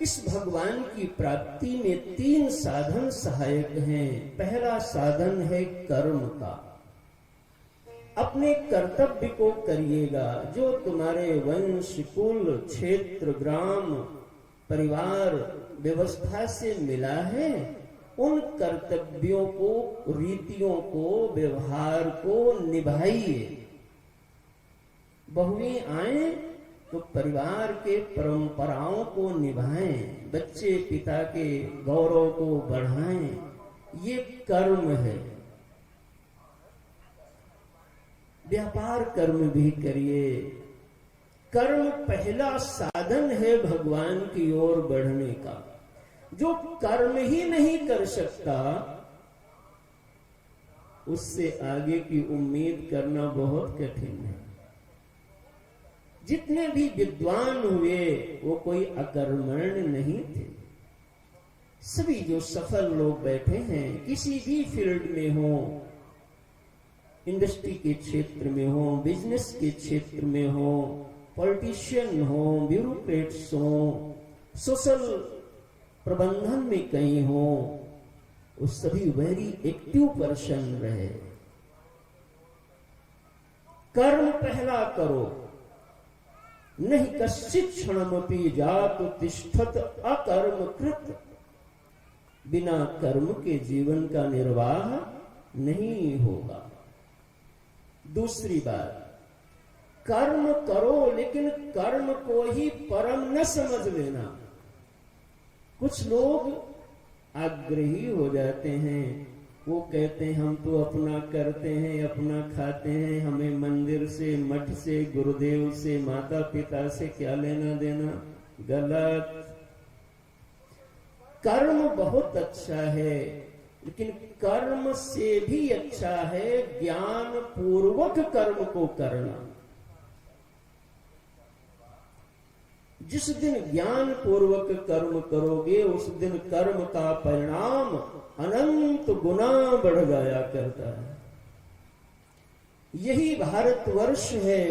इस भगवान की प्राप्ति में 3 साधन सहायक हैं। पहला साधन है कर्म का। अपने कर्तव्य को करिएगा, जो तुम्हारे वंश, कुल, क्षेत्र, ग्राम, परिवार, व्यवस्था से मिला है, उन कर्तव्यों को, रीतियों को, व्यवहार को निभाइए। बहुएं आए तो परिवार के परंपराओं को निभाएं, बच्चे पिता के गौरव को बढ़ाएं, ये कर्म है। व्यापार कर्म भी करिए। कर्म पहला साधन है भगवान की ओर बढ़ने का। जो कर्म ही नहीं कर सकता, उससे आगे की उम्मीद करना बहुत कठिन है। जितने भी विद्वान हुए वो कोई अकर्मण्य नहीं थे। सभी जो सफल लोग बैठे हैं, किसी भी फील्ड में हो, इंडस्ट्री के क्षेत्र में हो, बिजनेस के क्षेत्र में हो, पॉलिटिशियन हो, ब्यूरोक्रेट्स हो, सोशल प्रबंधन में कहीं हो, वो सभी वेरी एक्टिव पर्सन रहे। कर्म पहला करो। नहीं कश्चित् क्षणमपि जातु तिष्ठत अकर्म कृत। बिना कर्म के जीवन का निर्वाह नहीं होगा। दूसरी बात, कर्म करो लेकिन कर्म को ही परम न समझ लेना। कुछ लोग आग्रही हो जाते हैं, वो कहते हैं हम तो अपना करते हैं, अपना खाते हैं, हमें मंदिर से, मठ से, गुरुदेव से, माता पिता से क्या लेना देना। गलत। कर्म बहुत अच्छा है, लेकिन कर्म से भी अच्छा है ज्ञान पूर्वक कर्म को करना। जिस दिन ज्ञान पूर्वक कर्म करोगे, उस दिन कर्म का परिणाम अनंत गुना बढ़ जाया करता है। यही भारतवर्ष है,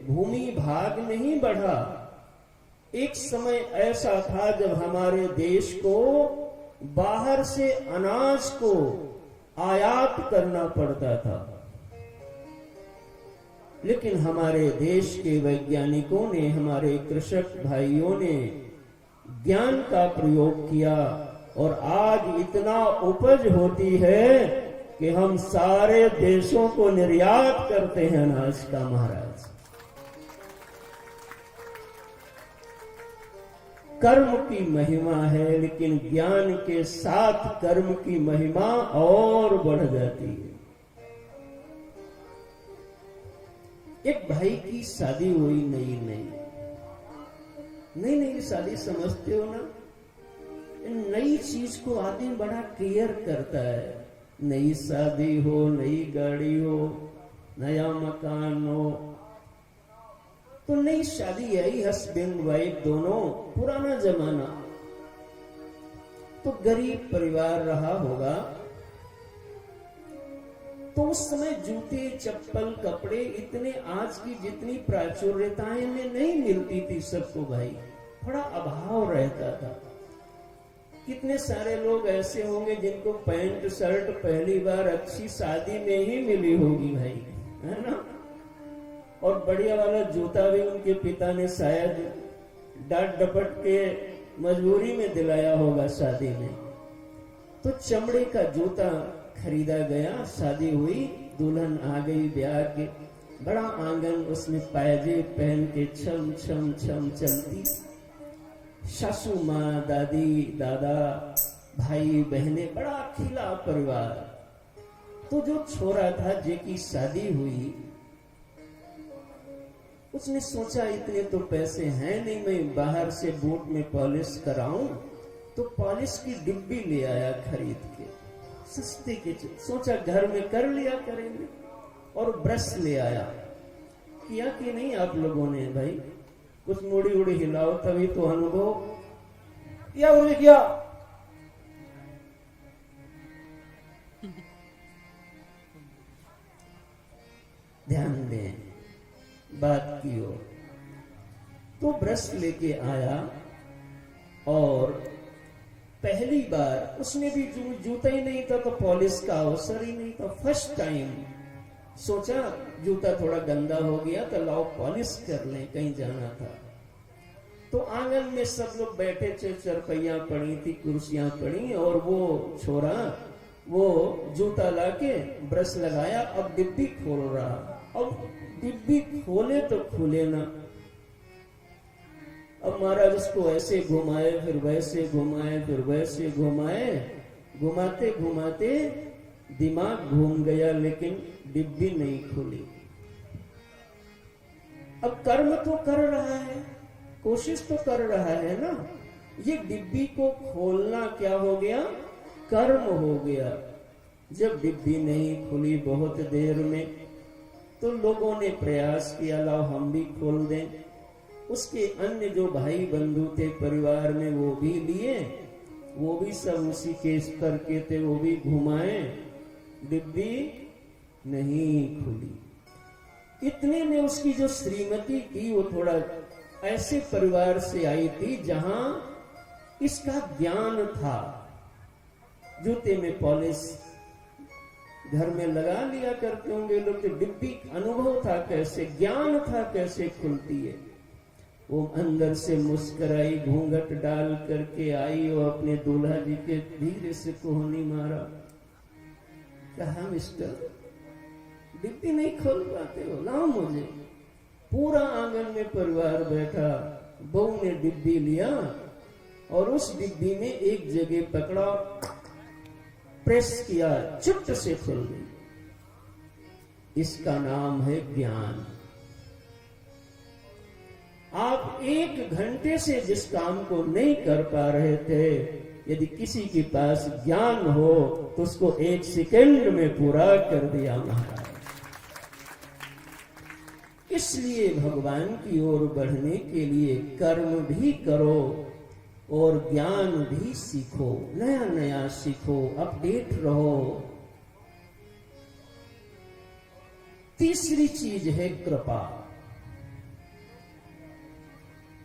भूमि भाग नहीं बढ़ा। एक समय ऐसा था जब हमारे देश को बाहर से अनाज को आयात करना पड़ता था, लेकिन हमारे देश के वैज्ञानिकों ने, हमारे कृषक भाइयों ने ज्ञान का प्रयोग किया और आज इतना उपज होती है कि हम सारे देशों को निर्यात करते हैं अनाज का। महाराज, कर्म की महिमा है, लेकिन ज्ञान के साथ कर्म की महिमा और बढ़ जाती है। एक भाई की शादी हुई, नई शादी, समझते हो ना। नई चीज को आदमी बड़ा केयर करता है। नई शादी हो, नई गाड़ी हो, नया मकान हो, तो नई शादी आई, हस्बैंड वाइफ दोनों, पुराना जमाना। तो गरीब परिवार रहा होगा, तो उस समय जूते, चप्पल, कपड़े इतने आज की जितनी प्राचुर्यताएं में नहीं मिलती थी सबको भाई, थोड़ा अभाव रहता था। कितने सारे लोग ऐसे होंगे जिनको पैंट शर्ट पहली बार अच्छी शादी में ही मिली होगी भाई, है ना। और बढ़िया वाला जूता भी उनके पिता ने शायद डांट डपट के मजबूरी में दिलाया होगा शादी में। तो चमड़े का जूता खरीदा गया, शादी हुई, दुल्हन आ गई ब्याह के, बड़ा आंगन, उसमें पायजे पहन के छम छम छम चलती। सासू माँ, दादी, दादा, भाई बहने, बड़ा खिला परिवार। तो जो छोरा था जेकी शादी हुई, उसने सोचा इतने तो पैसे हैं नहीं, मैं बाहर से बूट में पॉलिश कराऊं, तो पॉलिश की डिब्बी ले आया खरीद के, सस्ते के। सोचा घर में कर लिया करेंगे, और ब्रश ले आया। किया कि नहीं आप लोगों ने भाई, कुछ मुड़ी उड़ी हिलाओ तभी तो अनुभव किया। उन्होंने किया। ध्यान दें बात की ओर। तो ब्रश लेके आया और पहली बार उसने भी जूता ही नहीं था तो पॉलिश का अवसर ही नहीं था। फर्स्ट टाइम सोचा जूता थोड़ा गंदा हो गया तो लाओ पॉलिश कर लें, कहीं जाना था। तो आंगन में सब लोग बैठे थे, चरपैया पड़ी थी, कुर्सियां पड़ी, और वो छोरा वो जूता लाके ब्रश लगाया, अब डिब्बी खोल रहा। अब डिब्बी खोले तो खुले ना। अब महाराज उसको ऐसे घुमाए, फिर वैसे घुमाए, फिर वैसे घुमाए, घुमाते घुमाते दिमाग घूम गया, लेकिन डिब्बी नहीं खुली। अब कर्म तो कर रहा है, कोशिश तो कर रहा है ना। ये डिब्बी को खोलना क्या हो गया? कर्म हो गया। जब डिब्बी नहीं खुली बहुत देर में, तो लोगों ने प्रयास किया लाओ हम भी खोल दें। उसके अन्य जो भाई बंधु थे परिवार में वो भी लिए, वो भी सब उसी के स्तर के थे, वो भी घुमाए, डिब्बी नहीं खुली। इतने में उसकी जो श्रीमती थी वो थोड़ा ऐसे परिवार से आई थी जहां इसका ज्ञान था। जूते में पॉलिश घर में लगा लिया करते होंगे लोग, तो डिब्बी अनुभव था कैसे, ज्ञान था कैसे खुलती है। वो अंदर से मुस्कुराई, घूंघट डाल करके आई और अपने दूल्हा जी के धीरे से कोहनी मारा, कहा मिस्टर डिब्बी नहीं खोल पाते हो, लाओ मुझे। पूरा आंगन में परिवार बैठा, बहू ने डिब्बी लिया और उस डिब्बी में एक जगह पकड़ा, प्रेस किया, चुट से खुल गई। इसका नाम है ज्ञान। आप 1 घंटे से जिस काम को नहीं कर पा रहे थे, यदि किसी के पास ज्ञान हो तो उसको 1 सेकंड में पूरा कर दिया महाराज। इसलिए भगवान की ओर बढ़ने के लिए कर्म भी करो और ज्ञान भी सीखो, नया नया सीखो, अपडेट रहो। तीसरी चीज है कृपा।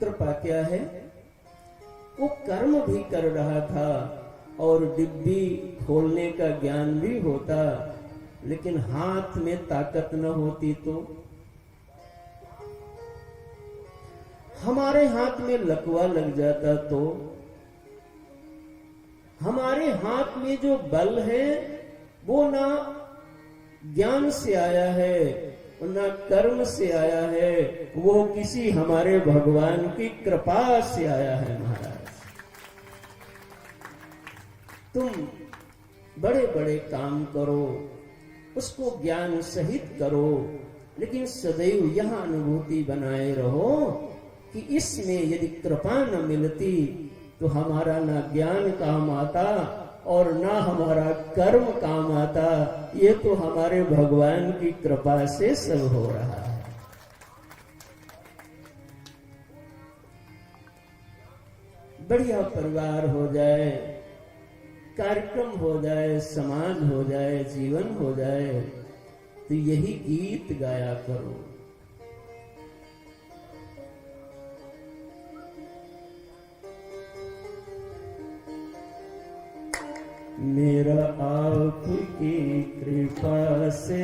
कृपा क्या है? वो कर्म भी कर रहा था और डिब्बी खोलने का ज्ञान भी होता, लेकिन हाथ में ताकत न होती तो हमारे हाथ में लकवा लग जाता, तो हमारे हाथ में जो बल है वो ना ज्ञान से आया है ना कर्म से आया है, वो किसी हमारे भगवान की कृपा से आया है महाराज। तुम बड़े बड़े काम करो, उसको ज्ञान सहित करो, लेकिन सदैव यह अनुभूति बनाए रहो कि इसमें यदि कृपा न मिलती तो हमारा ना ज्ञान काम आता और ना हमारा कर्म काम आता। ये तो हमारे भगवान की कृपा से सब हो रहा है। बढ़िया परिवार हो जाए, कार्यक्रम हो जाए, समाज हो जाए, जीवन हो जाए, तो यही गीत गाया करो। मेरा आपकी कृपा से,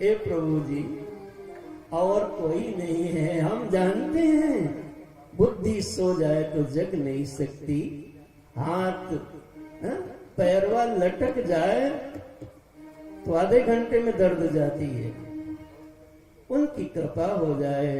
ए प्रभु जी और कोई नहीं है। हम जानते हैं बुद्धि सो जाए तो जग नहीं सकती, हाथ पैरवा लटक जाए तो आधे घंटे में दर्द जाती है। उनकी कृपा हो जाए